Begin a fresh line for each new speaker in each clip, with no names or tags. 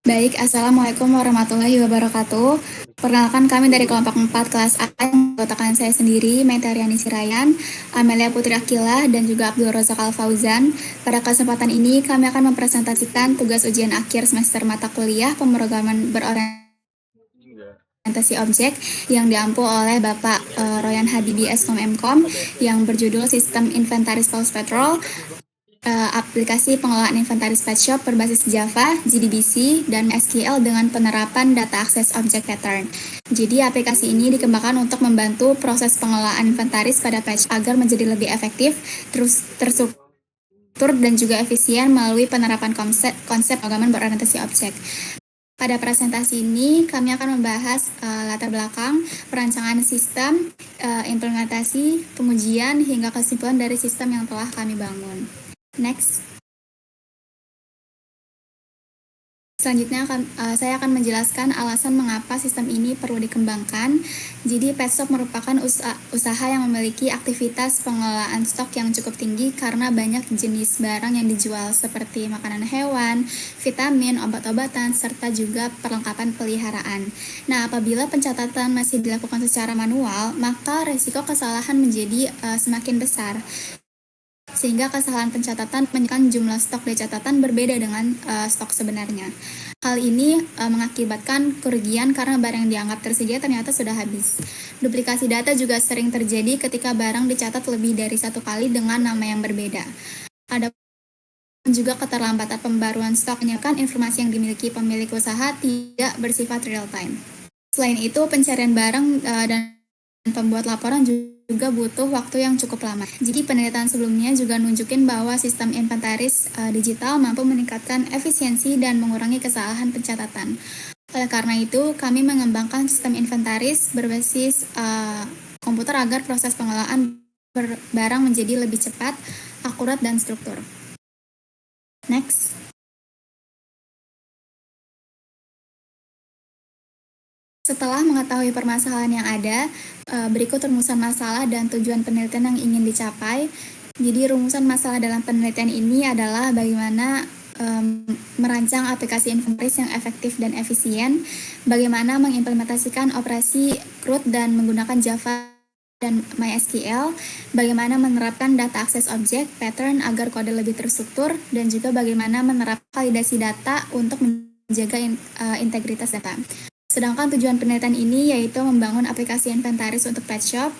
Baik, Assalamualaikum warahmatullahi wabarakatuh. Perkenalkan kami dari kelompok 4 kelas A yang mengatakan saya sendiri, Metariani Sirayan, Amelia Putri Akila, dan juga Abdul Razak Al-Fauzan. Pada kesempatan ini, kami akan mempresentasikan tugas ujian akhir semester mata kuliah pemrograman berorientasi objek yang diampu oleh Bapak Royan Habibi Eskom Mkom yang berjudul Sistem Inventaris Pulse Petrol, aplikasi pengelolaan inventaris pet shop berbasis Java, JDBC, dan SQL dengan penerapan data akses object pattern. Jadi aplikasi ini dikembangkan untuk membantu proses pengelolaan inventaris pada pet shop agar menjadi lebih efektif, terus terstruktur dan juga efisien melalui penerapan konsep pemrograman berorientasi objek. Pada presentasi ini, kami akan membahas latar belakang, perancangan sistem, implementasi, pengujian, hingga kesimpulan dari sistem yang telah kami bangun. Next. Selanjutnya saya akan menjelaskan alasan mengapa sistem ini perlu dikembangkan. Jadi pet shop merupakan usaha yang memiliki aktivitas pengelolaan stok yang cukup tinggi karena banyak jenis barang yang dijual seperti makanan hewan, vitamin, obat-obatan, serta juga perlengkapan peliharaan. Nah, apabila pencatatan masih dilakukan secara manual, maka resiko kesalahan menjadi semakin besar. Sehingga kesalahan pencatatan menyebabkan jumlah stok di catatan berbeda dengan stok sebenarnya. Hal ini mengakibatkan kerugian karena barang yang dianggap tersedia ternyata sudah habis. Duplikasi data juga sering terjadi ketika barang dicatat lebih dari satu kali dengan nama yang berbeda. Ada juga keterlambatan pembaruan stok menyebabkan informasi yang dimiliki pemilik usaha tidak bersifat real time. Selain itu, pencarian barang dan pembuat laporan juga butuh waktu yang cukup lama. Jadi penelitian sebelumnya juga nunjukin bahwa sistem inventaris digital mampu meningkatkan efisiensi dan mengurangi kesalahan pencatatan. Oleh karena itu, kami mengembangkan sistem inventaris berbasis komputer agar proses pengelolaan barang menjadi lebih cepat, akurat, dan struktur. Next. Setelah mengetahui permasalahan yang ada, berikut rumusan masalah dan tujuan penelitian yang ingin dicapai. Jadi rumusan masalah dalam penelitian ini adalah bagaimana merancang aplikasi inventaris yang efektif dan efisien, bagaimana mengimplementasikan operasi CRUD dan menggunakan Java dan MySQL, bagaimana menerapkan data akses objek, pattern agar kode lebih terstruktur, dan juga bagaimana menerapkan validasi data untuk menjaga integritas data. Sedangkan tujuan penelitian ini yaitu membangun aplikasi inventaris untuk pet shop.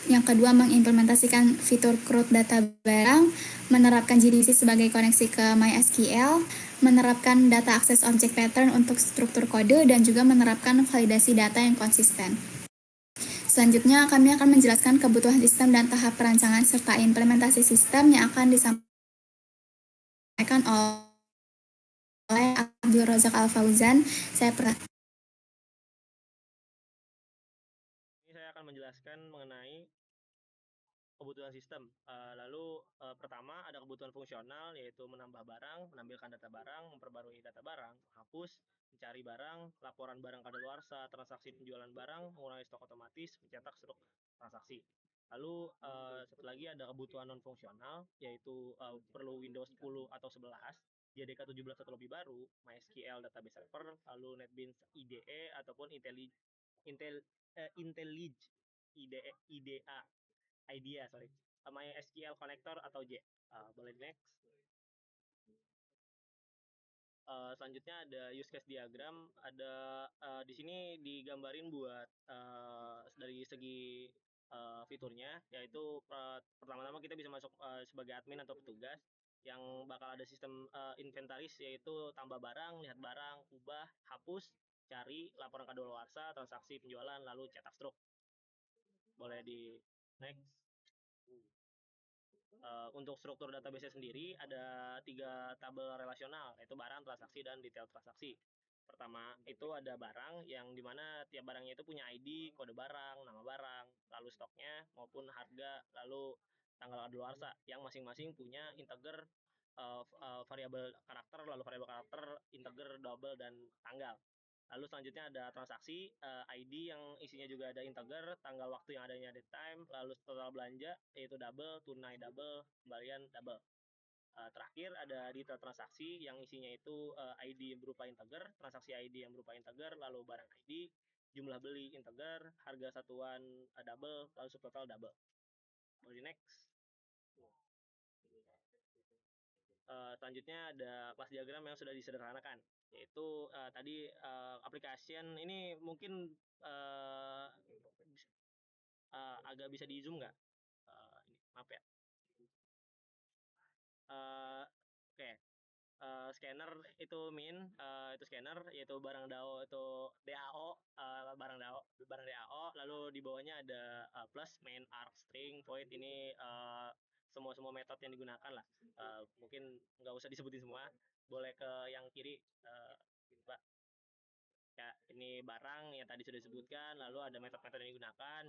Yang kedua, mengimplementasikan fitur CRUD data barang, menerapkan JDBC sebagai koneksi ke MySQL, menerapkan data akses object pattern untuk struktur kode, dan juga menerapkan validasi data yang konsisten. Selanjutnya, kami akan menjelaskan kebutuhan sistem dan tahap perancangan serta implementasi sistem yang akan disampaikan oleh Abdul Razak Al-Fauzan. Saya
Ini saya akan menjelaskan mengenai kebutuhan sistem. Pertama ada kebutuhan fungsional, yaitu menambah barang, menampilkan data barang, memperbarui data barang, hapus, mencari barang, laporan barang kadaluarsa, transaksi penjualan barang, mengurangi stok otomatis, mencetak stok transaksi. Satu lagi ada kebutuhan non fungsional, yaitu perlu Windows 10 atau 11, JDK 17 atau lebih baru, MySQL database server, lalu NetBeans IDE ataupun IntelliJ IDA MySQL connector atau J. Boleh next. Selanjutnya ada use case diagram. Di sini digambarin buat dari segi fiturnya, yaitu pertama-tama kita bisa masuk sebagai admin atau petugas yang bakal ada sistem inventaris, yaitu tambah barang, lihat barang, ubah, hapus, cari, laporan kadaluarsa, transaksi penjualan, lalu cetak struk. Boleh di next. Untuk struktur database sendiri ada 3 tabel relasional, yaitu barang, transaksi, dan detail transaksi. Pertama itu ada barang, yang dimana tiap barangnya itu punya ID, kode barang, nama barang, lalu stoknya maupun harga, lalu tanggal kadaluarsa, yang masing-masing punya integer variabel karakter, lalu variabel karakter, integer, double, dan tanggal. Lalu selanjutnya ada transaksi, ID yang isinya juga ada integer, tanggal waktu yang adanya date time, lalu total belanja yaitu double, tunai double, kembalian double. Terakhir ada detail transaksi yang isinya itu ID berupa integer, transaksi ID yang berupa integer, lalu barang ID, jumlah beli integer, harga satuan double, lalu subtotal double. Boleh di next. Selanjutnya ada kelas diagram yang sudah disederhanakan, yaitu tadi application ini mungkin agak bisa di zoom nggak? Ini maaf ya. Oke. Scanner itu itu scanner, yaitu barang DAO itu DAO, barang DAO, lalu di bawahnya ada plus, main, arg, string, void. Ini semua metode yang digunakan lah. Mungkin nggak usah disebutin semua, boleh ke yang kiri, Pak. Ya, ini barang yang tadi sudah disebutkan, lalu ada metode-metode yang digunakan,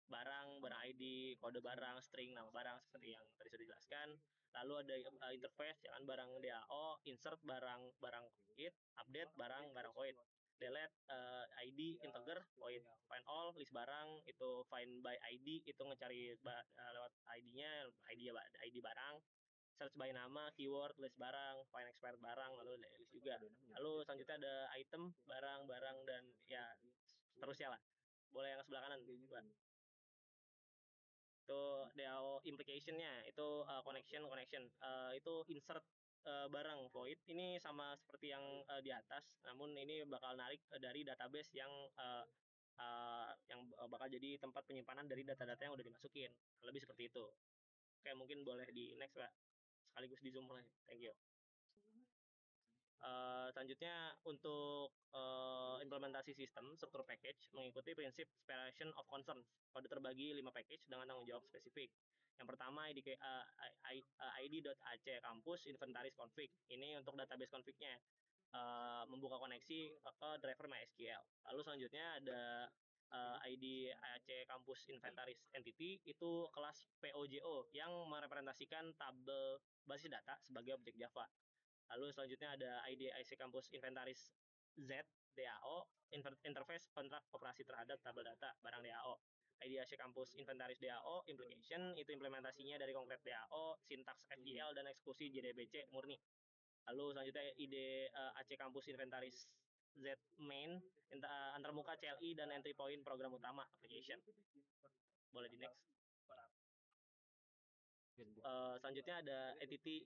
barang ID, kode barang, string, nama barang seperti yang tadi sudah dijelaskan. Lalu ada interface, ya kan, barang DAO, insert barang void, update barang void, delete ID integer void, find all list barang, itu find by ID, itu ngecari lewat ID-nya, ID barang, search by nama, keyword, list barang, find expired barang, lalu list juga. Lalu selanjutnya ada item, barang, dan ya terusnya lah. Boleh yang sebelah kanan, Mbak. Itu DAO implication-nya, itu connection, itu insert barang void. Ini sama seperti yang di atas, namun ini bakal narik dari database yang bakal jadi tempat penyimpanan dari data-data yang udah dimasukin. Lebih seperti itu. Oke, mungkin boleh di next, Pak. Sekaligus di zoom mulai. Thank you. Selanjutnya untuk implementasi sistem struktur package mengikuti prinsip separation of concerns. Kode terbagi 5 package dengan tanggung jawab spesifik. Yang pertama id.ac campus inventaris config. Ini untuk database config-nya. Membuka koneksi ke driver MySQL. Lalu selanjutnya ada ID AC Campus Inventaris Entity, itu kelas POJO yang merepresentasikan tabel basis data sebagai objek Java. Lalu selanjutnya ada ID IC Campus Inventaris Z DAO, interface kontrak operasi terhadap tabel data barang DAO. ID IC Campus Inventaris DAO implication, itu implementasinya dari konkret DAO, sintaks FIL dan eksekusi JDBC murni. Lalu selanjutnya ID AC Campus Inventaris Z main, antarmuka CLI dan entry point program utama application. Boleh di next. Selanjutnya ada entity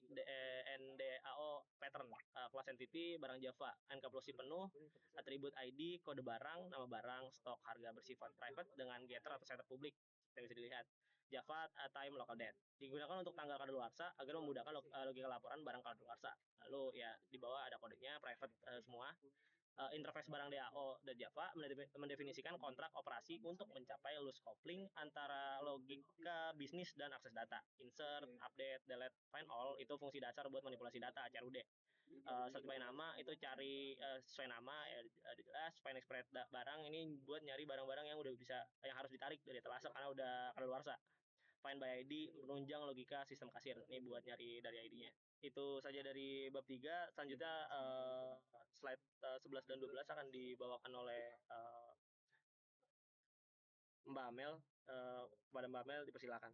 NDAO pattern, kelas entity barang Java, encapsulasi penuh, atribut ID, kode barang, nama barang, stok, harga bersifat private dengan getter atau setup publik. Yang bisa dilihat. Java time local date digunakan untuk tanggal kadaluarsa agar memudahkan logika laporan barang kadaluarsa. Lalu ya di bawah ada kodenya private semua. Interface barang DAO dan Java mendefinisikan kontrak operasi untuk mencapai loose coupling antara logika bisnis dan akses data. Insert, update, delete, find all itu fungsi dasar buat manipulasi data, CRUD. Search by nama itu cari sesuai nama, ya jelas. Find expired barang ini buat nyari barang-barang yang udah yang harus ditarik dari etalase karena udah kadaluarsa. Find by ID menunjang logika sistem kasir, ini buat nyari dari ID-nya. Itu saja dari bab 3. Selanjutnya slide 11 dan 12 akan dibawakan oleh Mbak Amel. Kepada Mbak Amel dipersilakan.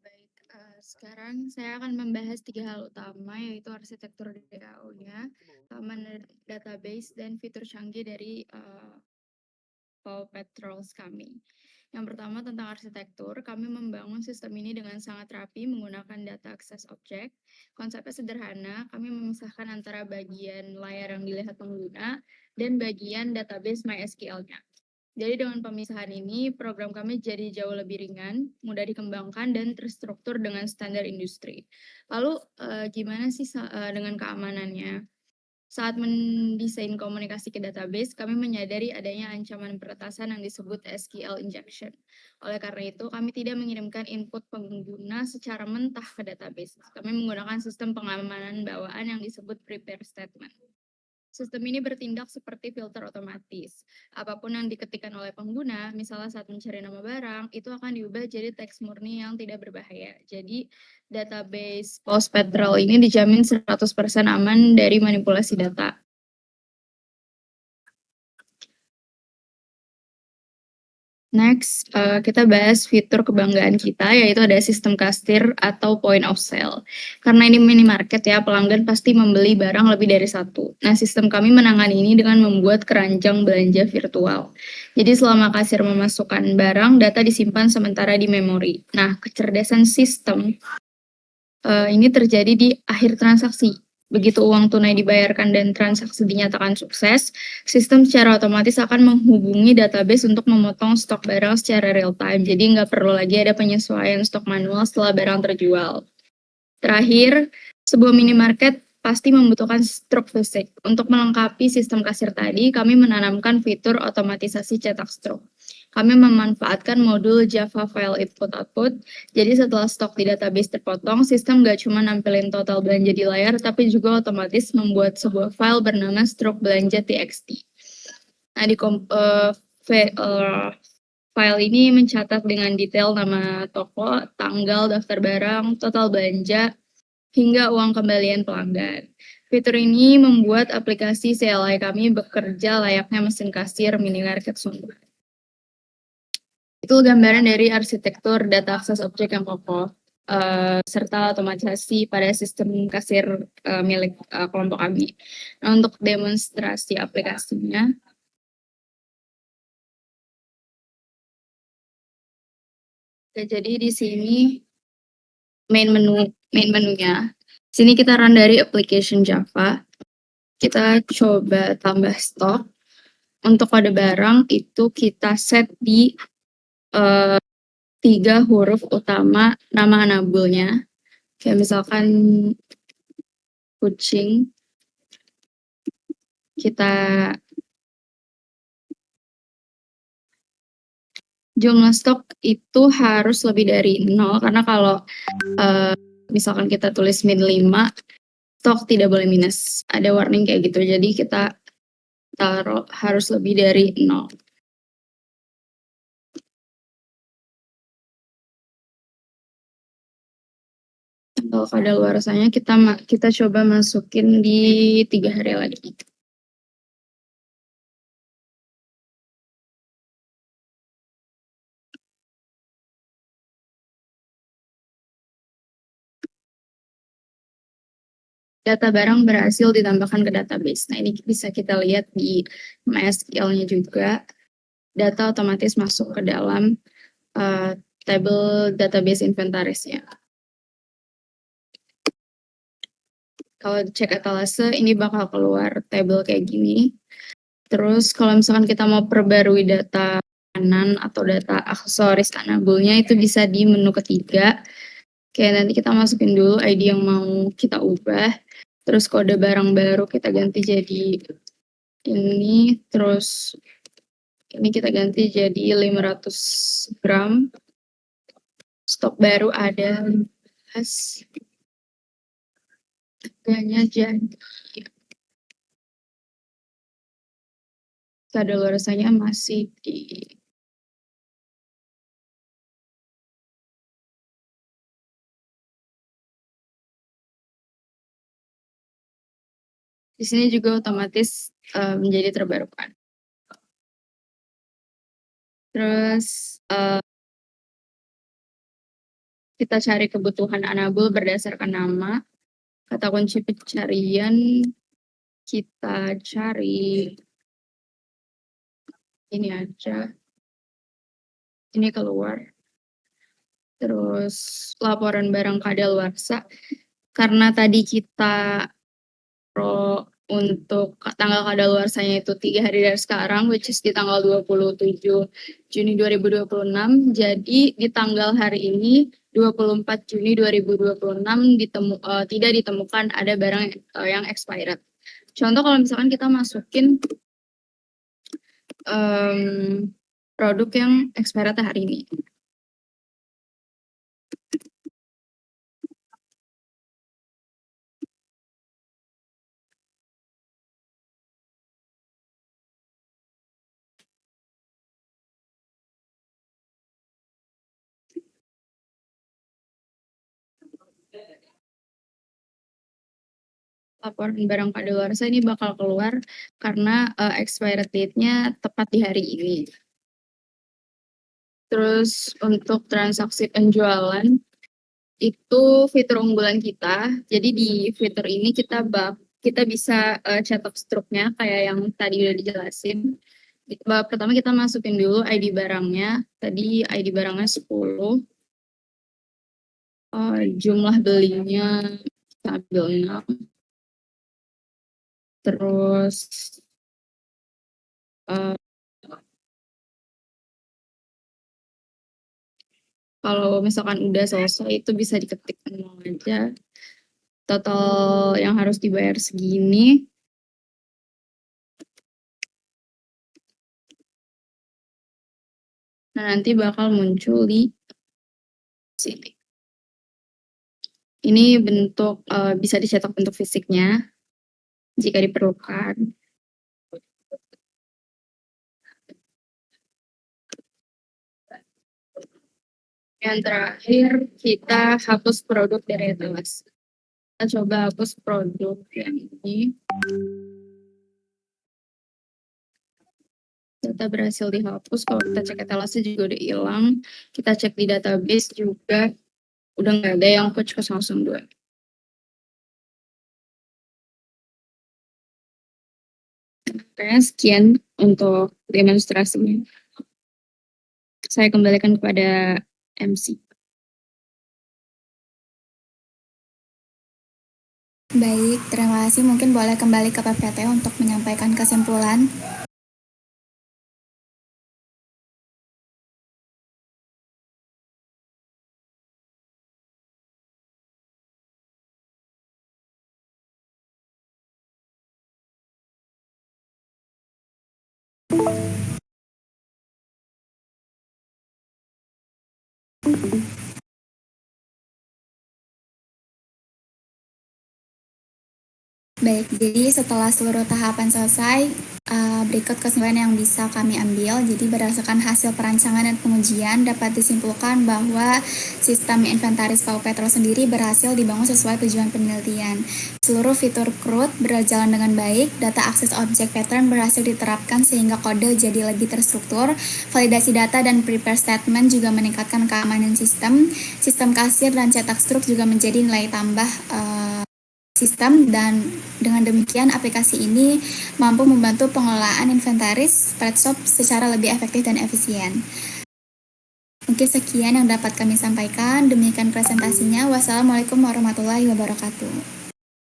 Baik, sekarang saya akan membahas 3 hal utama, yaitu arsitektur DAO-nya, keamanan database, dan fitur canggih dari Paw Patrols kami. Yang pertama tentang arsitektur, kami membangun sistem ini dengan sangat rapi menggunakan data access object. Konsepnya sederhana, kami memisahkan antara bagian layar yang dilihat pengguna dan bagian database MySQL-nya. Jadi dengan pemisahan ini, program kami jadi jauh lebih ringan, mudah dikembangkan, dan terstruktur dengan standar industri. Lalu gimana sih dengan keamanannya? Saat mendesain komunikasi ke database, kami menyadari adanya ancaman peretasan yang disebut SQL injection. Oleh karena itu, kami tidak mengirimkan input pengguna secara mentah ke database. Kami menggunakan sistem pengamanan bawaan yang disebut prepare statement. Sistem ini bertindak seperti filter otomatis. Apapun yang diketikkan oleh pengguna, misalnya saat mencari nama barang, itu akan diubah jadi teks murni yang tidak berbahaya. Jadi, database Paw Patrol ini dijamin 100% aman dari manipulasi data. Next, kita bahas fitur kebanggaan kita, yaitu ada sistem kasir atau point of sale. Karena ini minimarket ya, pelanggan pasti membeli barang lebih dari satu. Nah, sistem kami menangani ini dengan membuat keranjang belanja virtual. Jadi selama kasir memasukkan barang, data disimpan sementara di memori. Nah, kecerdasan sistem ini terjadi di akhir transaksi. Begitu uang tunai dibayarkan dan transaksi dinyatakan sukses, sistem secara otomatis akan menghubungi database untuk memotong stok barang secara real time. Jadi nggak perlu lagi ada penyesuaian stok manual setelah barang terjual. Terakhir, sebuah minimarket pasti membutuhkan struk fisik. Untuk melengkapi sistem kasir tadi, kami menanamkan fitur otomatisasi cetak struk. Kami memanfaatkan modul Java File Input-Output. Jadi setelah stok di database terpotong, sistem nggak cuma nampilin total belanja di layar, tapi juga otomatis membuat sebuah file bernama struk belanja txt. Nah, file ini mencatat dengan detail nama toko, tanggal, daftar barang, total belanja, hingga uang kembalian pelanggan. Fitur ini membuat aplikasi CLI kami bekerja layaknya mesin kasir minimarket sungguh. Itu gambaran dari arsitektur data akses objek yang kokoh, serta otomatisasi pada sistem kasir milik kelompok kami. Nah, untuk demonstrasi aplikasinya, jadi di sini main menunya. Sini kita run dari application Java. Kita coba tambah stok. Untuk kode barang itu kita set di 3 huruf utama nama anabulnya. Kayak misalkan kucing. Kita jumlah stok itu harus lebih dari 0 karena kalau misalkan kita tulis min 5, stok tidak boleh minus. Ada warning kayak gitu. Jadi kita taruh harus lebih dari 0. Kalau kadaluarsanya kita coba masukin di 3 hari lagi. Data barang berhasil ditambahkan ke database. Nah, ini bisa kita lihat di MySQL-nya juga. Data otomatis masuk ke dalam table database inventarisnya. Kalau cek etalase, ini bakal keluar table kayak gini. Terus kalau misalkan kita mau perbarui data kanan atau data aksesoris anabulnya, itu bisa di menu ketiga. Oke, nanti kita masukin dulu ID yang mau kita ubah. Terus kode barang baru kita ganti jadi ini. Terus ini kita ganti jadi 500 gram. Stok baru ada 15. Harganya jadi kadaluarsanya masih di sini juga otomatis menjadi terbarukan. Terus kita cari kebutuhan anabul berdasarkan nama. Kata kunci pencarian kita cari ini aja. Ini keluar. Terus laporan barang kadaluarsa. Karena tadi kita untuk tanggal kadaluarsanya itu 3 hari dari sekarang, which is di tanggal 27 Juni 2026. Jadi di tanggal hari ini 24 Juni 2026 tidak ditemukan ada barang yang expired. Contoh kalau misalkan kita masukin produk yang expired hari ini. Laporan barang kadaluarsa ini bakal keluar karena expired date-nya tepat di hari ini. Terus untuk transaksi penjualan itu fitur unggulan kita. Jadi di fitur ini kita bisa cetak struknya kayak yang tadi udah dijelasin. Pertama kita masukin dulu ID barangnya. Tadi ID barangnya 10. Jumlah belinya kita ambil 6. Terus kalau misalkan udah selesai itu bisa diketik nol aja. Total yang harus dibayar segini. Nah, nanti bakal muncul di sini. Ini bentuk bisa dicetak bentuk fisiknya jika diperlukan. Yang terakhir kita hapus produk dari etalase. Kita coba hapus produk yang ini. Data berhasil dihapus. Kalau kita cek etalase juga udah hilang. Kita cek di database juga udah nggak ada yang coach 002. Kayaknya sekian untuk demonstrasinya. Saya kembalikan kepada MC.
Baik, terima kasih. Mungkin boleh kembali ke PPT untuk menyampaikan kesimpulan. Baik, jadi setelah seluruh tahapan selesai, berikut kesimpulan yang bisa kami ambil. Jadi berdasarkan hasil perancangan dan pengujian dapat disimpulkan bahwa sistem inventaris Pau Petro sendiri berhasil dibangun sesuai tujuan penelitian. Seluruh fitur CRUD berjalan dengan baik, data akses objek pattern berhasil diterapkan sehingga kode jadi lebih terstruktur, validasi data dan prepare statement juga meningkatkan keamanan sistem kasir dan cetak struk juga menjadi nilai tambah sistem, dan dengan demikian aplikasi ini mampu membantu pengelolaan inventaris Petshop secara lebih efektif dan efisien. Mungkin sekian yang dapat kami sampaikan. Demikian presentasinya. Wassalamualaikum warahmatullahi wabarakatuh.